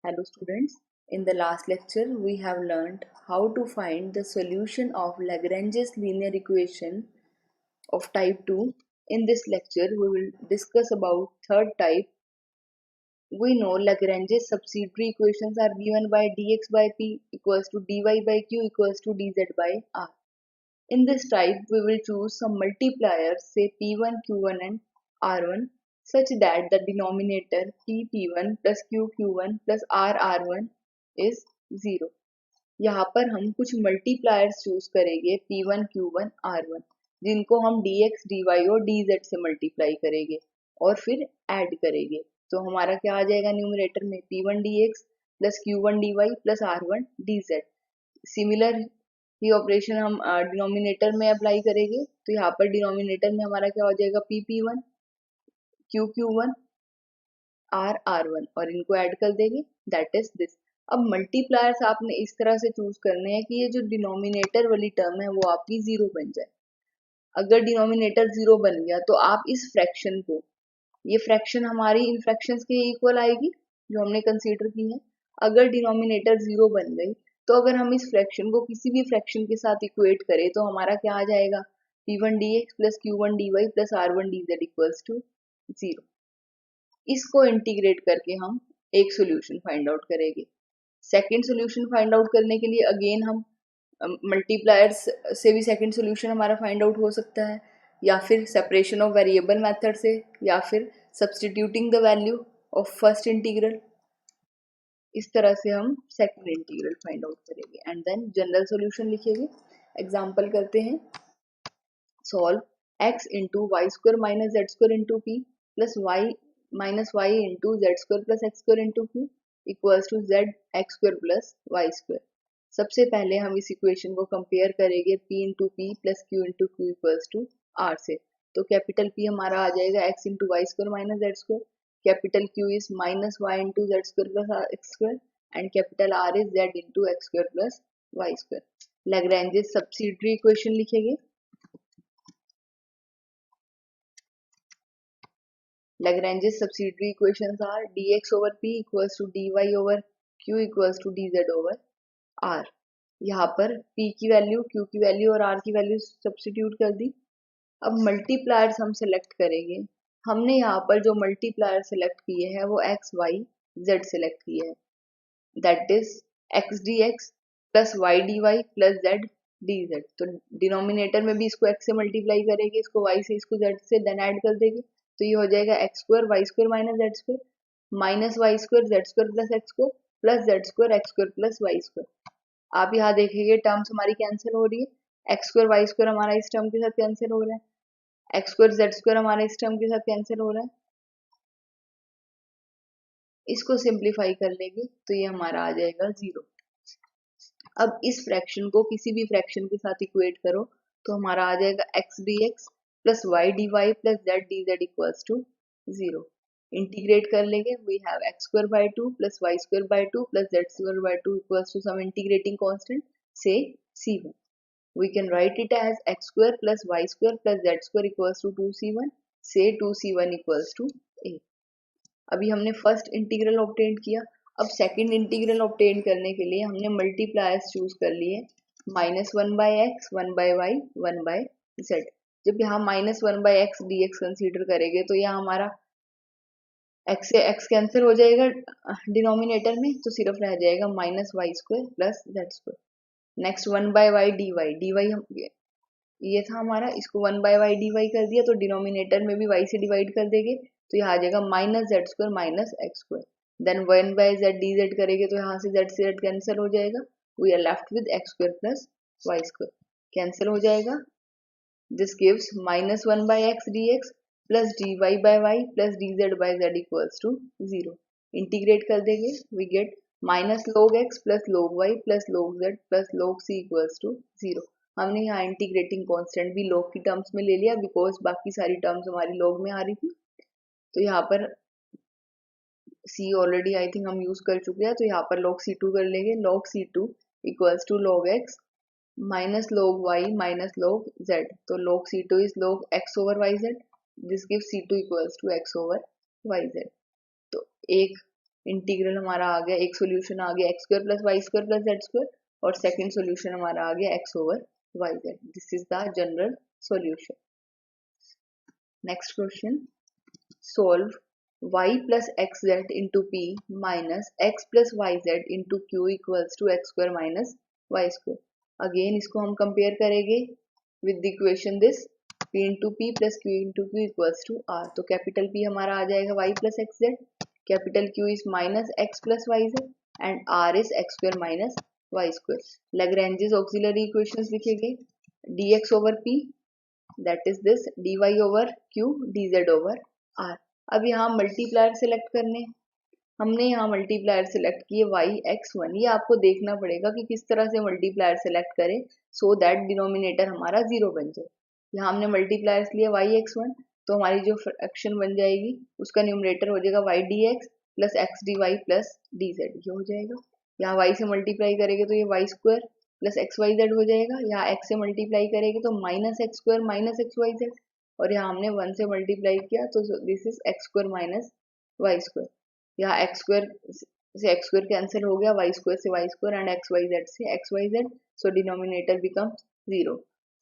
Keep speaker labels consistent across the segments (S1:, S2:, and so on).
S1: Hello students, in the last lecture we have learned how to find the solution of Lagrange's linear equation of type 2. In this lecture we will discuss about third type. We know Lagrange's subsidiary equations are given by dx by p equals to dy by q equals to dz by r. In this type, we will choose some multipliers, say p1, q1 and r1, such that the denominator p1 plus q1 plus r1 is 0. यहाँ पर हम कुछ multipliers choose करेंगे p1, q1, r1, जिनको हम dx, dy और dz से multiply करेंगे और फिर ऐड करेंगे. तो हमारा क्या आ जाएगा न्यूमरेटर में p1 dx plus q1 dy plus r1 dz. Similar ही ऑपरेशन हम डिनोमिनेटर में अप्लाई करेंगे. तो यहाँ पर डिनोमिनेटर में हमारा क्या हो जाएगा p1 q1 r1 और इनको ऐड कर देंगे, दैट इज दिस. अब मल्टीप्लायर्स आपने इस तरह से चूज करने हैं कि ये जो डिनोमिनेटर वाली टर्म है वो आपकी जीरो बन जाए. अगर डिनोमिनेटर जीरो बन गया तो आप इस फ्रैक्शन को, ये फ्रैक्शन हमारी इन फ्रैक्शंस के इक्वल आएगी जो हमने कंसीडर की है. अगर डिनोमिनेटर जीरो बन गई तो अगर हम इस फ्रैक्शन को किसी भी फ्रैक्शन के साथ इक्वेट करें तो हमारा क्या आ जाएगा p1 dx plus q1 dy plus r1 dz equals to 0. इसको इंटीग्रेट करके हम एक सोल्यूशन फाइंड आउट करेंगे. सेकेंड सोल्यूशन फाइंड आउट करने के लिए अगेन हम मल्टीप्लायर्स से भी सेकेंड सोल्यूशन हमारा फाइंड आउट हो सकता है, या फिर सेपरेशन ऑफ वेरिएबल मेथड से, या फिर substituting the value of first integral. इस तरह से हम सेकंड इंटीग्रल फाइंड आउट करेंगे एंड देन जनरल सॉल्यूशन लिखेंगे. एग्जांपल करते हैं. Solve x into Y square minus Z square into P plus Y minus Y into Z square plus X square into Q equals to Z X square plus Y square. सबसे पहले हम इस equation को compare करेंगे p into P plus Q into Q equals to r से. तो capital P हमारा आ जाएगा x into Y square minus Z square, capital Q is minus y into z square plus x square, and capital R is z into x square plus y square. Lagrange's subsidiary equation लिखेंगे. Lagrange's subsidiary equations are dx over p equals to dy over q equals to dz over r. यहाँ पर p की value, q की value और r की value substitute कर दी. अब multipliers हम सेलेक्ट करेंगे. हमने यहाँ पर जो मल्टीप्लायर सेलेक्ट किए हैं वो x, y, z सेलेक्ट किए हैं. That is x dx plus y dy plus z dz. तो डिनोमिनेटर में भी इसको x से मल्टीप्लाई करेंगे, इसको y से, इसको z से, देन ऐड कर देंगे. तो ये हो जाएगा x square Y square minus Z square minus Y square Z square plus X square plus Z square X square plus Y square. आप यहाँ देखेंगे टर्म्स हमारी कैंसिल हो रही है. एक्स स्क्वायर वाई स्क्वायर हमारा इस टर्म के साथ कैंसिल हो रहा है, एक्स स्क्वायर जेड स्क्वायर हमारे इस टर्म के साथ कैंसिल हो रहा है. इसको सिंप्लीफाई कर लेंगे तो ये हमारा आ जाएगा 0. अब इस फ्रैक्शन को किसी भी फ्रैक्शन के साथ इक्वेट करो तो हमारा आ जाएगा x dx plus y dy plus z dz equals to 0. Integrate कर लेंगे. We have x square by 2 plus y square by 2 plus z square by 2 equals to some integrating constant से c1. we can write it as x square plus y square plus z square equals to 2c1 से 2c1 equals to a. अभी हमने first integral obtain किया. अब second integral obtain करने के लिए हमने मल्टीप्लायर्स चूज कर लिए. Minus one by X, one by Y, one by Z. जब यहाँ minus one by X D X consider करेंगे तो यहाँ हमारा x से x कैंसिल हो जाएगा डिनोमिनेटर में, तो सिर्फ रह जाएगा minus Y square plus Z square. Next one by Y D Y, D Y हम ये था हमारा, इसको one by Y D Y कर दिया तो डिनोमिनेटर में भी y से डिवाइड कर देंगे तो यहाँ आ जाएगा minus Z square minus X square. Then one by Z D Z करेंगे तो यहाँ से जेड से जेड कैंसिल हो जाएगा. We are left with X square plus Y square, cancel हो जाएगा. This gives minus one by X D X plus D Y by Y plus D Z by Z equals to 0. Integrate कर देंगे. We get minus log x plus log y plus log z plus log c equals to 0. हमने यहाँ integrating constant भी log की terms में ले लिया because बाकी सारी टर्म्स हमारी log में आ रही थी. तो यहाँ पर c ऑलरेडी आई थिंक हम यूज कर चुके हैं, तो यहाँ पर log c2 कर लेंगे. log c2 equals to log x minus log y minus log z. तो log c2 is log x over yz. This gives c2 equals to x over yz. तो एक इंटीग्रल हमारा आ गया, एक सोल्यूशन आ गया X square plus Y square plus Z square, और सेकेंड सोल्यूशन हमारा आ गया X over Y Z. This is the general solution. Next question, solve y plus xz into p minus x plus yz into q equals to x square minus y square. Again इसको हम compare करेंगे with the equation this p into p plus q into q equals to r. तो capital P हमारा आ जाएगा y plus xz, capital Q is minus x plus yz and r is x square minus y square. Lagrange's auxiliary equations लिखेंगे, dx over p that is this dy over q dz over r. अब यहाँ multiplier select करने, हमने यहाँ multiplier select किए Y x one. ये आपको देखना पड़ेगा कि किस तरह से मल्टीप्लायर सिलेक्ट करें सो दैट डिनोमिनेटर हमारा जीरो बन जाए. यहाँ हमने मल्टीप्लायर्स लिए वाई एक्स वन, तो हमारी जो फ्रैक्शन बन जाएगी उसका न्यूमरेटर हो जाएगा Y D X plus x D Y plus D Z. ये हो जाएगा. यहाँ वाई से मल्टीप्लाई करेंगे तो ये Y square plus X Y Z हो जाएगा. यहाँ एक्स से मल्टीप्लाई करेंगे तो minus X square minus X Y Z, और यहाँ हमने वन से मल्टीप्लाई किया तो this is X square minus Y square. यहाँ एक्स स्क्वायर से एक्स स्क्वायर कैंसिल हो गया, वाई स्क्वायर से Y square and X Y Z से X Y Z, so denominator becomes zero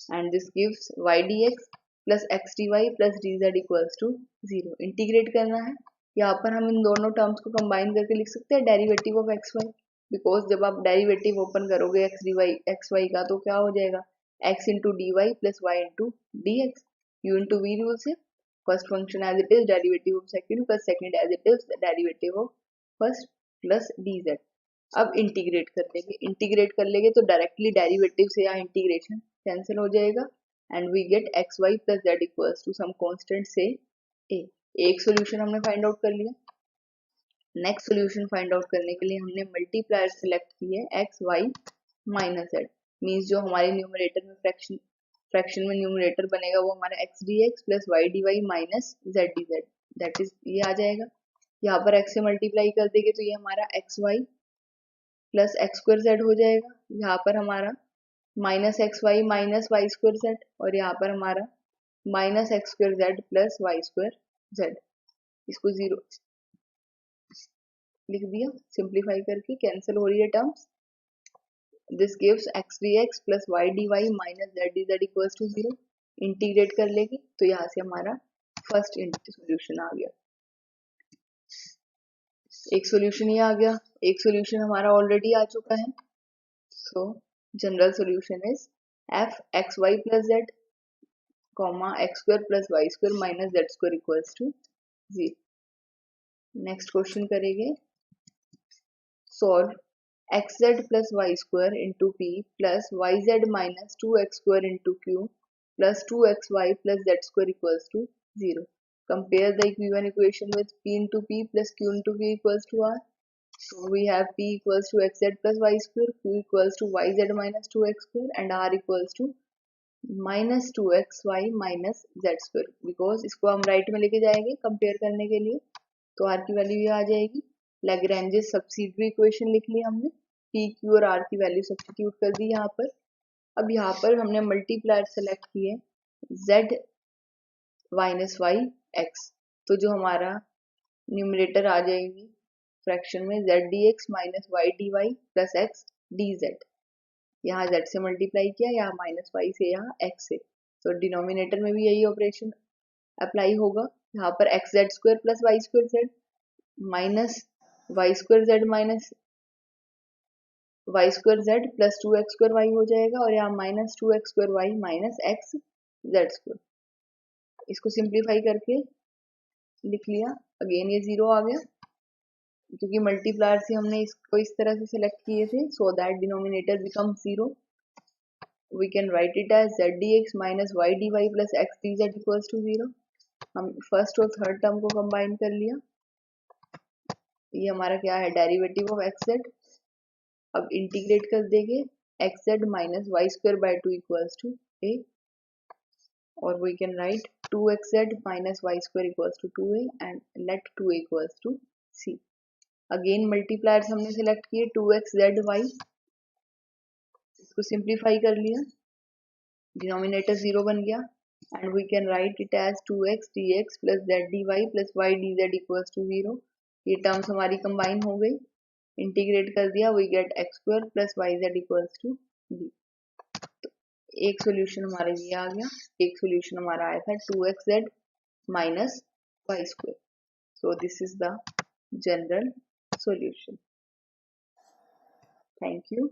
S1: and this gives Y D X plus x D Y plus D Z equals to zero. Integrate करना है. यहाँ पर हम इन दोनों terms को combine करके लिख सकते हैं derivative of X Y, because जब आप डेरिवेटिव ओपन करोगे X D Y X Y का तो क्या हो जाएगा, X into D Y plus Y into D X. U into V rule से first function as it is derivative of second plus second as it is derivative of first plus D Z. अब integrate कर लेंगे, integrate कर लेंगे तो directly derivative से यहाँ integration cancel हो जाएगा and we get X Y plus Z equals to some constant से ए. एक सोल्यूशन हमने फाइंड आउट कर लिया. नेक्स्ट सोल्यूशन फाइंड आउट करने के लिए हमने मल्टीप्लायर सेलेक्ट की है X Y minus Z. Means जो हमारे न्यूमरेटर में फ्रैक्शन में न्यूमरेटर बनेगा वो हमारा X D X plus Y D Y minus Z D Z, that is ये आ जाएगा. यहाँ पर एक्स से मल्टीप्लाई कर देंगे तो ये हमारा X Y plus X square Z हो जाएगा. यहाँ पर हमारा minus X Y minus Y square Z, और यहाँ पर हमारा minus X square Z plus Y square Z. इसको जीरो लिख दिया, सिंप्लीफाई करके कैंसिल हो रही है terms. This gives X D X plus Y D Y minus Z D Z equals to zero. Integrate कर लेंगे तो यहाँ से हमारा फर्स्ट सोल्यूशन आ गया. एक सोल्यूशन ये आ गया, एक सोल्यूशन हमारा ऑलरेडी आ चुका है. So general solution is F X Y plus Z comma X square plus Y square minus Z square equals to zero. Next question करेंगे, solve xz plus y square into p plus yz minus 2x square into q plus 2xy plus z square equals to 0. Compare the given equation with p into p plus q into q equals to r. So we have p equals to xz plus y square, q equals to yz minus 2x square and r equals to minus 2xy minus z square. Because इसको हम right में लेके जाएंगे compare करने के लिए, तो r की वैल्यू ये आ जाएगी. लैग्रेंजेस सब्सिडियरी इक्वेशन लिख ली हमने, पी क्यू और आर की वैल्यू सब्स्टिट्यूट कर दी यहाँ पर. अब यहाँ पर हमने मल्टीप्लायर सेलेक्ट किए z माइनस वाई एक्स, तो जो हमारा न्यूमरेटर आ जाएगी फ्रैक्शन में z d x minus Y D Y plus x D z. यहाँ z से मल्टीप्लाई किया, यहाँ माइनस वाई से यहाँ x से, तो डिनोमिनेटर में भी यही ऑपरेशन अप्लाई होगा. यहाँ पर x z square plus Y square z minus Y square z minus Y square Z plus 2x square y हो जाएगा, और यहाँ minus 2x square y minus x z square. इसको सिंप्लीफाई करके लिख लिया. अगेन ये जीरो आ गया क्योंकि मल्टीप्लायर से हमने इसको इस तरह से सिलेक्ट किए थे, so that denominator become zero. We can write it as Z D x minus Y D Y plus x D Z equals to zero. हम फर्स्ट और थर्ड टर्म को कंबाइन कर लिया. ये हमारा क्या है, डेरिवेटिव ऑफ एक्स जेड. अब इंटीग्रेट कर देंगे X Z minus Y square by two equals to A, और we can write 2xz minus y square equals to 2a and let 2a equals to c. Again multipliers हमने select किए 2xzy, इसको simplify कर लिया, denominator zero बन गया and we can write it as 2x dx plus z dy plus y dz equals to 0. ये terms हमारी combine हो गई, इंटीग्रेट कर दिया, we get x square plus y z equals to b. एक solution हमारा ये आ गया, एक सोल्यूशन हमारा आया था 2xz minus Y square. So this is the general solution. Thank you.